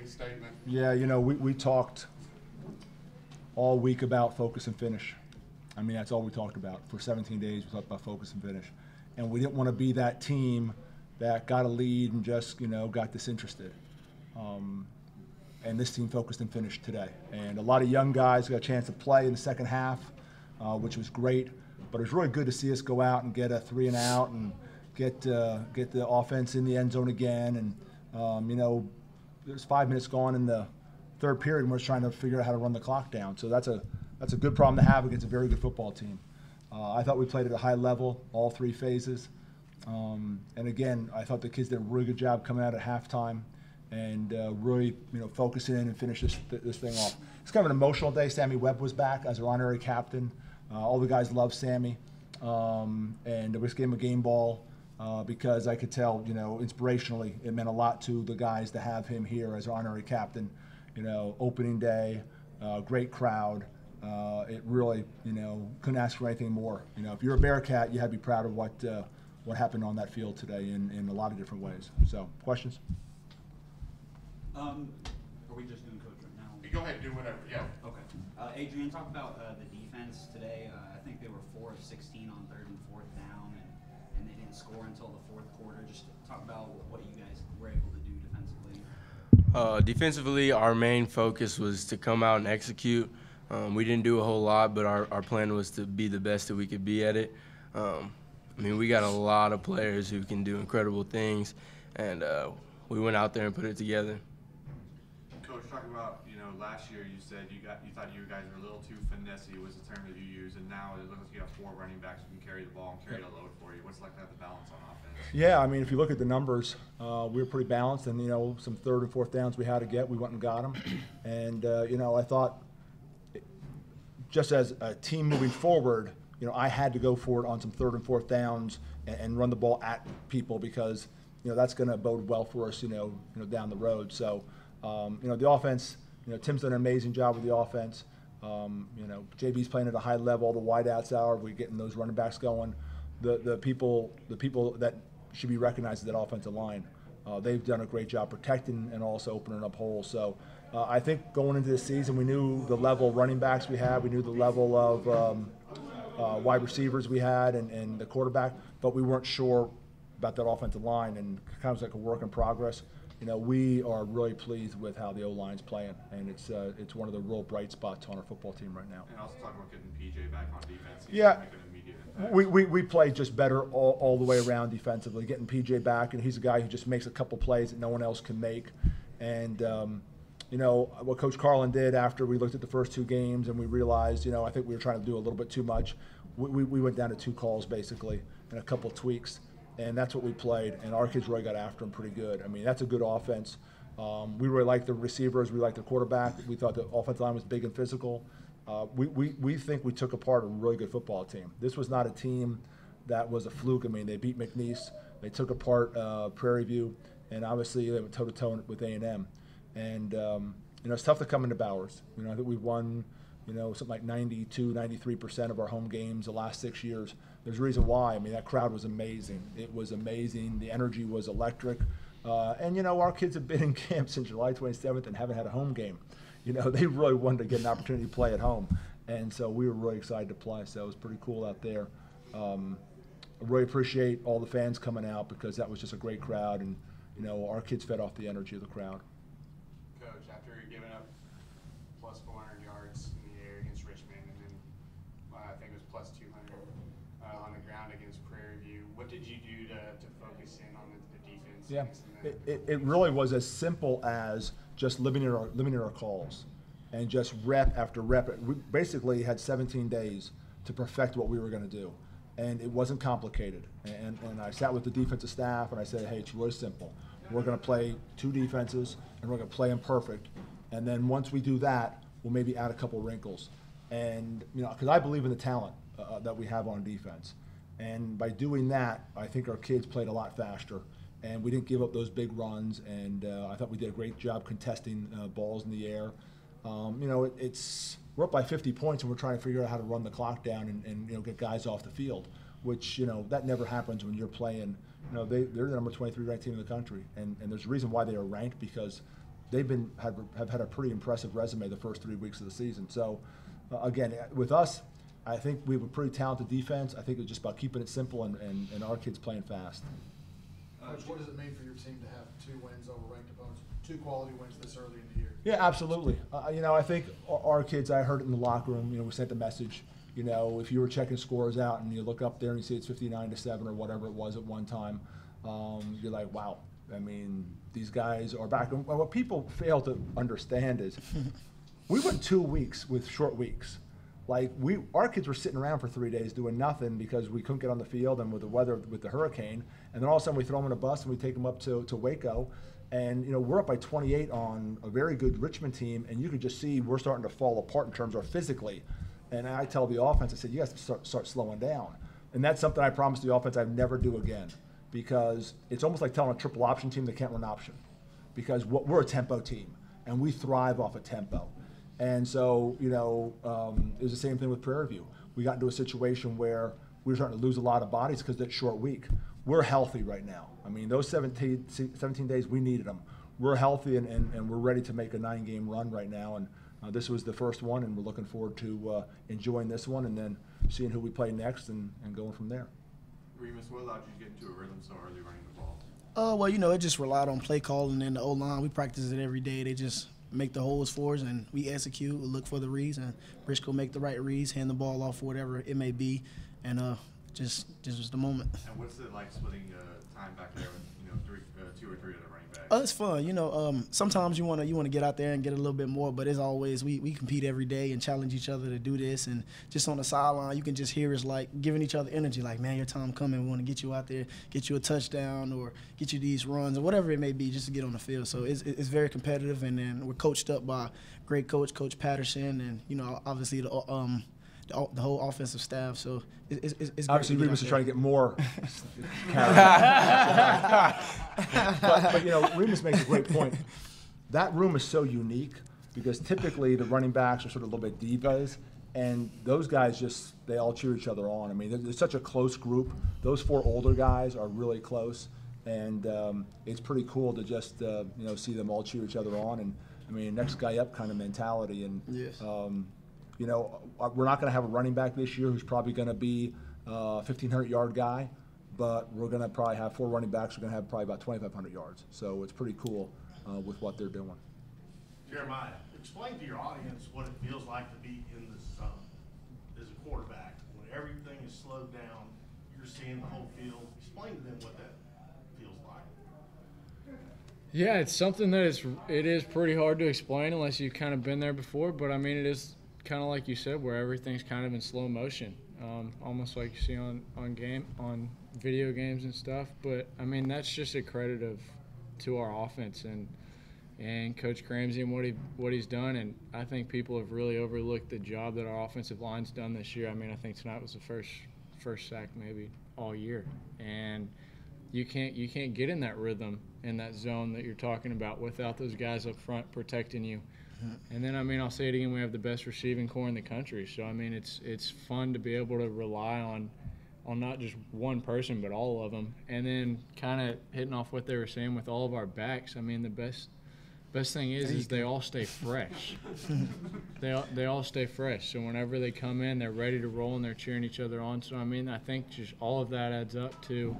Statement. Yeah, we talked all week about focus and finish. I mean, that's all we talked about. For 17 days, we talked about focus and finish. And we didn't want to be that team that got a lead and just, got disinterested. And this team focused and finished today. And a lot of young guys got a chance to play in the second half, which was great. But it was really good to see us go out and get a 3 and out and get the offense in the end zone again. And, there's 5 minutes gone in the third period, and we're just trying to figure out how to run the clock down. So that's a good problem to have against a very good football team. I thought we played at a high level, all 3 phases. And again, I thought the kids did a really good job coming out at halftime and really, focus in and finish this thing off. It's kind of an emotional day. Sammy Webb was back as our honorary captain. All the guys love Sammy, and we just gave him a game ball. Because I could tell, inspirationally, it meant a lot to the guys to have him here as honorary captain. Opening day, great crowd. It really, couldn't ask for anything more. If you're a Bearcat, you had to be proud of what happened on that field today in a lot of different ways. So, questions? Are we just doing coach right now? You go ahead and do whatever. Yeah. Okay. Adrian, talk about the defense today. I think they were 4 of 16 on 3rd and 4th down, and they didn't score until the 4th quarter. Just talk about what you guys were able to do defensively. Defensively, our main focus was to come out and execute. We didn't do a whole lot, but our plan was to be the best that we could be at it. We got a lot of players who can do incredible things, and we went out there and put it together. Coach, talking about, last year you said you thought you guys were a little too finessey was the term that you used, and now it looks like you have 4 running backs who can carry the ball and carry the load for you. What's it like to have the balance on offense? Yeah, if you look at the numbers, we were pretty balanced, and some 3rd and 4th downs we had to get, we went and got them, and I thought, just as a team moving forward, I had to go for it on some 3rd and 4th downs and run the ball at people because that's going to bode well for us, down the road. So, the offense, Tim's done an amazing job with the offense. JB's playing at a high level. All the wideouts are. We're getting those running backs going. The people that should be recognized as that offensive line, they've done a great job protecting and also opening up holes. So I think going into this season, we knew the level of running backs we had. We knew the level of wide receivers we had and the quarterback, but we weren't sure about that offensive line, and kind of like a work in progress. We are really pleased with how the O-line's playing, and it's one of the real bright spots on our football team right now. And also talk about getting PJ back on defense. Yeah. Make an immediate impact. We played just better all the way around defensively, getting PJ back, and he's a guy who just makes a couple plays that no one else can make. And, what Coach Carlin did after we looked at the first 2 games and we realized, I think we were trying to do a little bit too much. We went down to 2 calls basically and a couple tweaks. And that's what we played, and our kids really got after him pretty good. That's a good offense. We really liked the receivers. We liked the quarterback. We thought the offensive line was big and physical. We think we took apart a really good football team. This was not a team that was a fluke. They beat McNeese. They took apart Prairie View, and obviously they went toe-to-toe with A&M. And, it's tough to come into Bowers. I think we've won, something like 92, 93% of our home games the last 6 years. There's a reason why. That crowd was amazing. It was amazing. The energy was electric. And, our kids have been in camp since July 27th and haven't had a home game. They really wanted to get an opportunity to play at home. And so we were really excited to play. So it was pretty cool out there. I really appreciate all the fans coming out because that was just a great crowd. And, our kids fed off the energy of the crowd. Coach, after giving up plus 400 yards in the air against Richmond, and then I think it was plus 200 on the ground against Prairie View, what did you do to focus in on the defense? Yeah, it really was as simple as just limiting our calls and just rep after rep. We basically had 17 days to perfect what we were going to do, and it wasn't complicated. And I sat with the defensive staff and I said, hey, it's really simple. We're going to play 2 defenses, and we're going to play them perfect. And then once we do that, we'll maybe add a couple wrinkles. And, because I believe in the talent that we have on defense. And by doing that, I think our kids played a lot faster. And we didn't give up those big runs. And I thought we did a great job contesting balls in the air. We're up by 50 points, and we're trying to figure out how to run the clock down and get guys off the field, which, that never happens when you're playing. They're the number 23 ranked team in the country, and there's a reason why they are ranked because have had a pretty impressive resume the first 3 weeks of the season. So, again, with us, I think we have a pretty talented defense. I think it's just about keeping it simple and our kids playing fast. Coach, what does it mean for your team to have 2 wins over ranked opponents, 2 quality wins this early in the year? Yeah, absolutely. I think our kids, I heard it in the locker room, we sent the message, if you were checking scores out and you look up there and you see it's 59-7 or whatever it was at one time, you're like, wow. I mean, these guys are back. And what people fail to understand is we went 2 weeks with short weeks. Like, our kids were sitting around for 3 days doing nothing because we couldn't get on the field and with the weather, with the hurricane. And then all of a sudden we throw them in a bus and we take them up to Waco. And, we're up by 28 on a very good Richmond team. And you could just see we're starting to fall apart in terms of physically. And I tell the offense, I said, you guys start slowing down. And that's something I promised the offense I'd never do again. Because it's almost like telling a triple option team they can't run option. Because we're a tempo team, and we thrive off of tempo. And so, it was the same thing with Prairie View. We got into a situation where we were starting to lose a lot of bodies because of that short week. We're healthy right now. I mean, those 17 days, we needed them. We're healthy, and we're ready to make a 9-game run right now. And this was the first one, and we're looking forward to enjoying this one and then seeing who we play next and going from there. Remus, what allowed you to get into a rhythm so early running the ball? Well, it just relied on play calling and the O-line. We practice it every day. They just make the holes for us, and we execute. We look for the reads, and Briscoe make the right reads, hand the ball off, whatever it may be, and just was the moment. And what's it like splitting time back there with 2 or 3 other running backs? It's fun. Sometimes you want to get out there and get a little bit more, but as always, we compete every day and challenge each other to do this. And just on the sideline, you can just hear us like giving each other energy, like, man, your time coming. We want to get you out there, get you a touchdown, or get you these runs, or whatever it may be, just to get on the field. So it's very competitive, and then we're coached up by a great coach, Coach Patterson, and obviously the whole offensive staff. So it's obviously Remus is trying to get more. but Remus makes a great point. That room is so unique because typically the running backs are sort of a little bit divas, and those guys they all cheer each other on. I mean, it's such a close group. Those 4 older guys are really close, and it's pretty cool to just see them all cheer each other on. And I mean, next guy up kind of mentality. And yes. We're not going to have a running back this year who's probably going to be a 1,500-yard guy, but we're going to probably have 4 running backs who are going to have probably about 2,500 yards. So it's pretty cool with what they're doing. Jeremiah, explain to your audience what it feels like to be in the zone as a quarterback. When everything is slowed down, you're seeing the whole field. Explain to them what that feels like. Yeah, it's something that it is pretty hard to explain unless you've kind of been there before. But I mean, it is kind of like you said, where everything's kind of in slow motion, almost like you see on video games and stuff. But I mean, that's just a credit to our offense and Coach Cramsey and what he's done. And I think people have really overlooked the job that our offensive line's done this year. I mean, I think tonight was the first sack maybe all year, and you can't get in that rhythm in that zone that you're talking about without those guys up front protecting you. And then, I mean, I'll say it again, we have the best receiving core in the country. So, I mean, it's fun to be able to rely on not just one person but all of them. And then kind of hitting off what they were saying with all of our backs, I mean, the best thing is they all stay fresh. They all stay fresh. So whenever they come in, they're ready to roll and they're cheering each other on. So, I mean, I think just all of that adds up to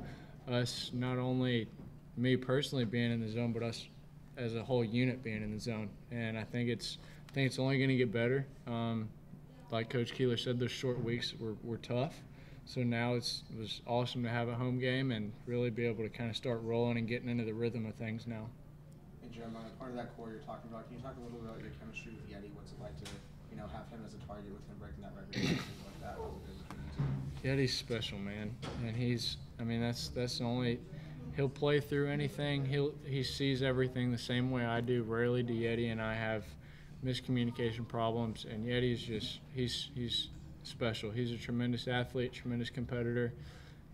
us, not only me personally being in the zone, but us as a whole unit being in the zone. And I think it's only going to get better. Like Coach Keeler said, those short weeks were tough. So now it was awesome to have a home game and really be able to kind of start rolling and getting into the rhythm of things now. Hey, Jeremiah, part of that core you're talking about, can you talk a little bit about your chemistry with Yeti? What's it like to, have him as a target with him breaking that record and things like that? How's it been between you two? Yeti's special, man. And that's the only – he'll play through anything. He sees everything the same way I do. Rarely do Yeti and I have miscommunication problems, and Yeti's just he's special. He's a tremendous athlete, tremendous competitor,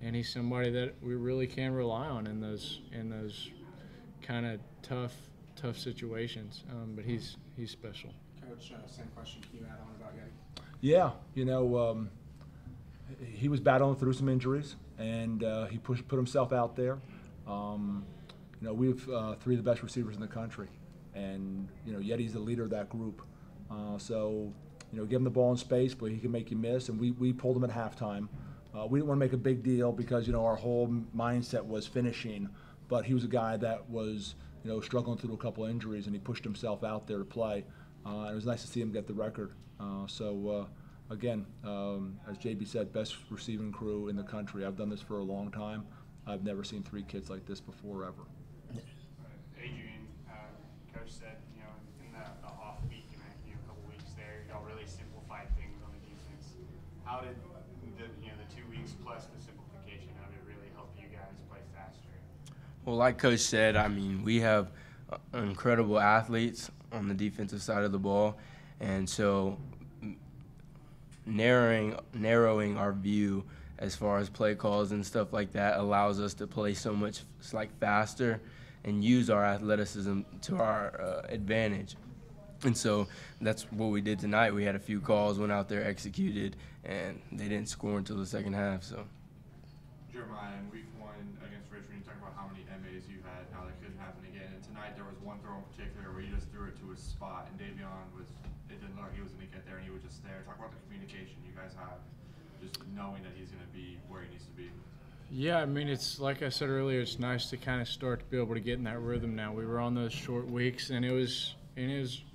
and he's somebody that we really can rely on in those kind of tough situations. But he's special. Coach, same question. Can you add on about Yeti? Yeah, he was battling through some injuries, and he put himself out there. We have 3 of the best receivers in the country, And, you know, Yeti's the leader of that group. So, you know, give him the ball in space, but he can make you miss. And we pulled him at halftime. We didn't want to make a big deal because, you know, our whole mindset was finishing. But he was a guy that was, you know, struggling through a couple of injuries, and he pushed himself out there to play. And it was nice to see him get the record. Again, as JB said, best receiving crew in the country. I've done this for a long time. I've never seen 3 kids like this before, ever. Adrian, Coach said, you know, in the off week and a couple weeks there, y'all really simplified things on the defense. How did the 2 weeks plus the simplification of it really help you guys play faster? Well, like Coach said, I mean, we have incredible athletes on the defensive side of the ball, and so narrowing our view as far as play calls and stuff like that allows us to play so much faster and use our athleticism to our advantage. And so that's what we did tonight. We had a few calls, went out there, executed, and they didn't score until the second half. So. Jeremiah, in week 1 against Richmond, you talked about how many MAs you had, how that couldn't happen again. And tonight there was one throw in particular where you just threw it to his spot, and Davion it didn't look like he was going to get there, and he was just there. Talk about the communication you guys have, just knowing that he's going to be where he needs to be. Yeah, I mean, it's like I said earlier, it's nice to kind of start to be able to get in that rhythm now. We were on those short weeks, and it was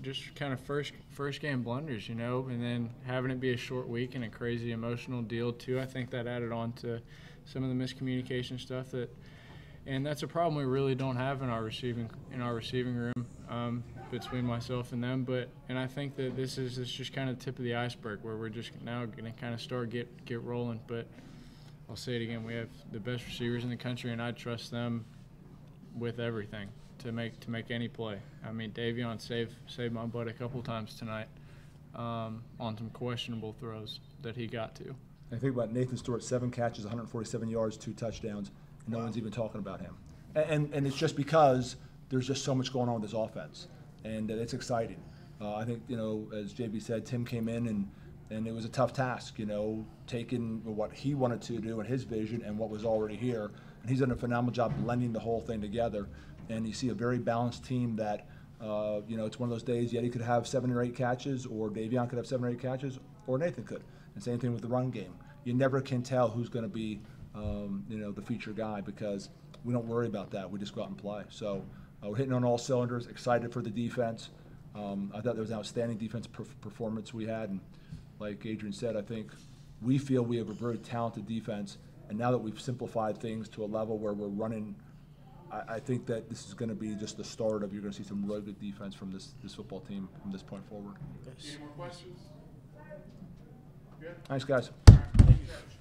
just kind of first game blunders, you know, and then having it be a short week and a crazy emotional deal too. I think that added on to some of the miscommunication stuff and that's a problem we really don't have in our receiving room between myself and them. And I think that this is just kind of the tip of the iceberg where we're just now going to kind of start get rolling. But I'll say it again, we have the best receivers in the country, and I trust them with everything to make any play. I mean, Davion saved my butt a couple times tonight on some questionable throws that he got to. I think about Nathan Stewart, 7 catches, 147 yards, 2 touchdowns. No one's even talking about him. And it's just because there's just so much going on with this offense, and it's exciting. I think, you know, as JB said, Tim came in and it was a tough task, you know, taking what he wanted to do and his vision and what was already here. And he's done a phenomenal job blending the whole thing together. And you see a very balanced team that, you know, it's one of those days Yeti could have 7 or 8 catches, or Davion could have 7 or 8 catches, or Nathan could. And same thing with the run game. You never can tell who's going to be, you know, the feature guy, because we don't worry about that. We just go out and play. So we're hitting on all cylinders, excited for the defense. I thought there was an outstanding defense performance we had. And like Adrian said, I think we feel we have a very talented defense. And now that we've simplified things to a level where we're running, I think that this is going to be just the start of, you're going to see some really good defense from this football team from this point forward. Any more questions? Good? Thanks, guys. Thank you, Coach.